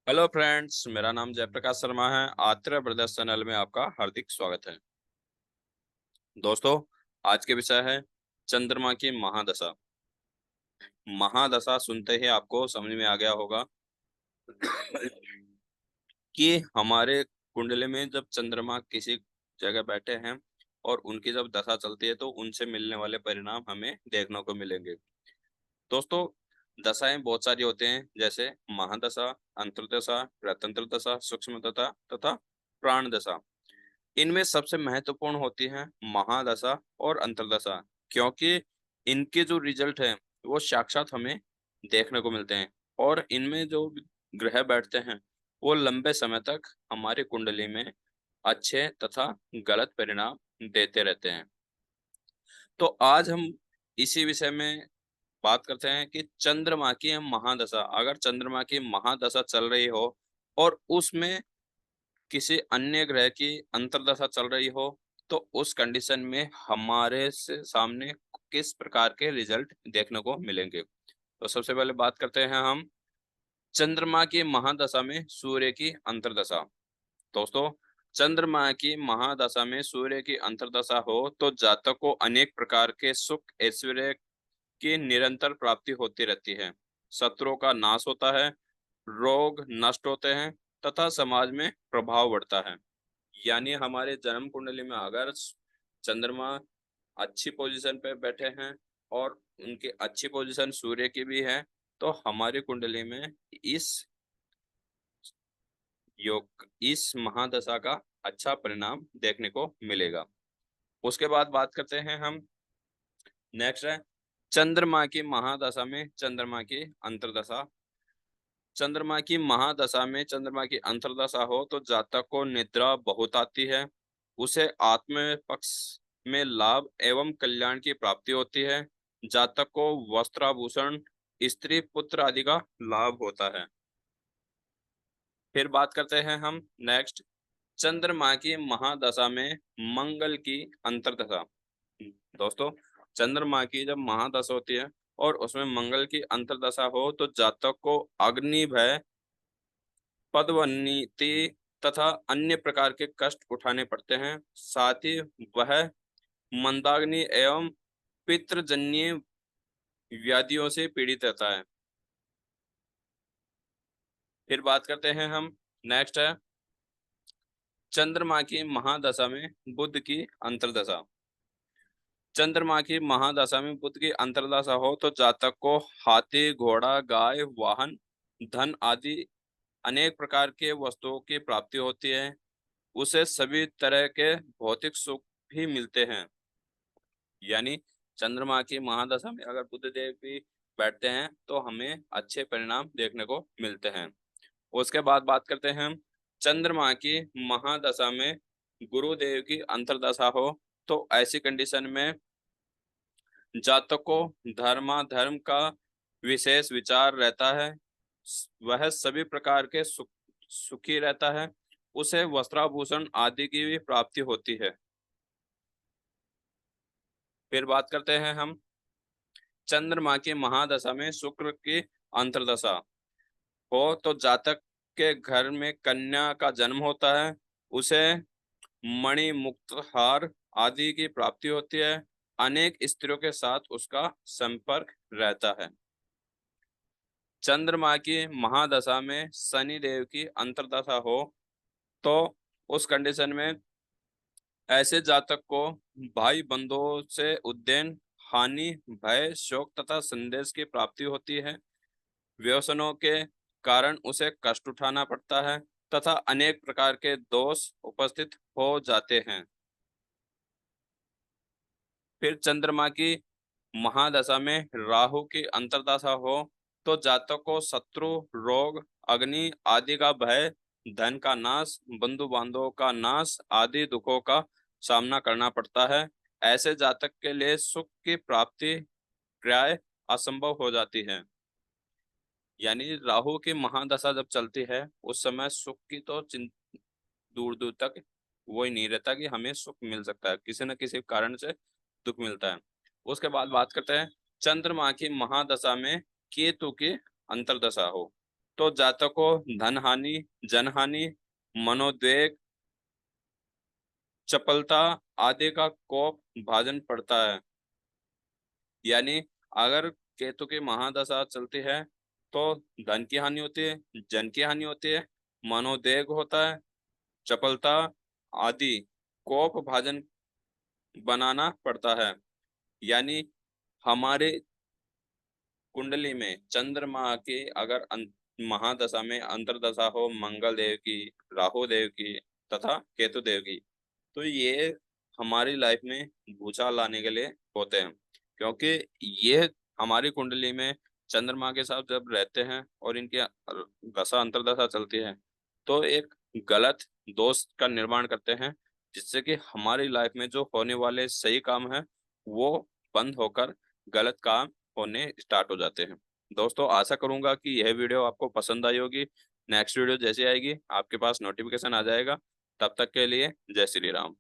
Hello friends, मेरा नाम जयप्रकाश शर्मा है। आत्रेय ब्रदर्स चैनल में आपका हार्दिक स्वागत है। दोस्तों, आज के विषय है चंद्रमा की महादशा। महादशा सुनते ही आपको समझ में आ गया होगा कि हमारे कुंडली में जब चंद्रमा किसी जगह बैठे हैं और उनकी जब दशा चलती है तो उनसे मिलने वाले परिणाम हमें देखने को मिलेंगे। दोस्तों, दशाएं बहुत सारी होती हैं, जैसे महादशा, अंतर्दशा, रतंत्र दशा, सूक्ष्म दशा तथा प्राण दशा। इनमें सबसे महत्वपूर्ण होती है महादशा और अंतर्दशा, क्योंकि इनके जो रिजल्ट है वो साक्षात हमें देखने को मिलते हैं। और इनमें जो ग्रह बैठते हैं वो लंबे समय तक हमारी कुंडली में अच्छे तथा गलत परिणाम देते रहते हैं। तो आज हम इसी विषय में बात करते हैं कि चंद्रमा की महादशा, अगर चंद्रमा की महादशा चल रही हो और उसमें किसी अन्य ग्रह की अंतर्दशा चल रही हो तो उस कंडीशन में हमारे से सामने किस प्रकार के रिजल्ट देखने को मिलेंगे। तो सबसे पहले बात करते हैं हम चंद्रमा की महादशा में सूर्य की अंतर्दशा। दोस्तों, चंद्रमा की महादशा में सूर्य की अंतर्दशा हो तो जातक को अनेक प्रकार के सुख ऐश्वर्य की निरंतर प्राप्ति होती रहती है। शत्रुओं का नाश होता है, रोग नष्ट होते हैं तथा समाज में प्रभाव बढ़ता है। यानी हमारे जन्म कुंडली में अगर चंद्रमा अच्छी पोजीशन पे बैठे हैं और उनकी अच्छी पोजीशन सूर्य की भी है तो हमारी कुंडली में इस योग इस महादशा का अच्छा परिणाम देखने को मिलेगा। उसके बाद बात करते हैं हम, नेक्स्ट है चंद्रमा की महादशा में चंद्रमा की अंतर्दशा। चंद्रमा की महादशा में चंद्रमा की अंतर्दशा हो तो जातक को निद्रा बहुत आती है, उसे आत्म पक्ष में लाभ एवं कल्याण की प्राप्ति होती है। जातक को वस्त्राभूषण, स्त्री पुत्र आदि का लाभ होता है। फिर बात करते हैं हम, नेक्स्ट चंद्रमा की महादशा में मंगल की अंतर्दशा। दोस्तों, चंद्रमा की जब महादशा होती है और उसमें मंगल की अंतर्दशा हो तो जातक को अग्नि भय, पदोन्नति तथा अन्य प्रकार के कष्ट उठाने पड़ते हैं। साथ ही वह मंदाग्नि एवं पितृजन्य व्याधियों से पीड़ित रहता है। फिर बात करते हैं हम, नेक्स्ट है चंद्रमा की महादशा में बुध की अंतर्दशा। चंद्रमा की महादशा में बुध की अंतर्दशा हो तो जातक को हाथी, घोड़ा, गाय, वाहन, धन आदि अनेक प्रकार के वस्तुओं की प्राप्ति होती है। उसे सभी तरह के भौतिक सुख भी मिलते हैं। यानी चंद्रमा की महादशा में अगर बुध देव भी बैठते हैं तो हमें अच्छे परिणाम देखने को मिलते हैं। उसके बाद बात करते हैं हम, चंद्रमा की महादशा में गुरुदेव की अंतर्दशा हो तो ऐसी कंडीशन में जातक को धर्माधर्म का विशेष विचार रहता है। वह सभी प्रकार के सुखी रहता है। उसे वस्त्राभूषण आदि की भी प्राप्ति होती है। फिर बात करते हैं हम, चंद्रमा की महादशा में शुक्र की अंतर्दशा हो तो जातक के घर में कन्या का जन्म होता है। उसे मणि मुक्त हार आदि की प्राप्ति होती है। अनेक स्त्रियों के साथ उसका संपर्क रहता है। चंद्रमा की महादशा में शनि देव की अंतर्दशा हो तो उस कंडीशन में ऐसे जातक को भाई बंधुओं से उद्देन, हानि, भय, शोक तथा संदेश की प्राप्ति होती है। व्यसनों के कारण उसे कष्ट उठाना पड़ता है तथा अनेक प्रकार के दोष उपस्थित हो जाते हैं। फिर चंद्रमा की महादशा में राहु की अंतर्दशा हो तो जातक को शत्रु, रोग, अग्नि आदि का भय, धन का नाश, बंधु बांधवों का नाश आदि दुखों का सामना करना पड़ता है। ऐसे जातक के लिए सुख की प्राप्ति प्राय असंभव हो जाती है। यानी राहु की महादशा जब चलती है उस समय सुख की तो दूर दूर तक वो ही नहीं रहता कि हमें सुख मिल सकता है, किसी न किसी कारण से दुख मिलता है। उसके बाद बात करते हैं चंद्रमा की महादशा में केतु की अंतर्दशा हो। तो जातकों धन हानि, जन हानि, मनोद्वेग, चपलता आदि का कोप भाजन पड़ता है। यानी अगर केतु की महादशा चलती है तो धन की हानि होती है, जन की हानि होती है, मनोदेग होता है, चपलता आदि कोप भाजन बनाना पड़ता है। यानी हमारे कुंडली में चंद्रमा की अगर महादशा में अंतरदशा हो मंगल देव की, राहु देव की तथा केतु देव की, तो ये हमारी लाइफ में भूचाल लाने के लिए होते हैं। क्योंकि ये हमारी कुंडली में चंद्रमा के साथ जब रहते हैं और इनकी दशा अंतरदशा चलती है तो एक गलत दोष का निर्माण करते हैं, जिससे कि हमारी लाइफ में जो होने वाले सही काम है वो बंद होकर गलत काम होने स्टार्ट हो जाते हैं। दोस्तों आशा करूंगा कि यह वीडियो आपको पसंद आई होगी। नेक्स्ट वीडियो जैसी आएगी आपके पास नोटिफिकेशन आ जाएगा। तब तक के लिए जय श्री राम।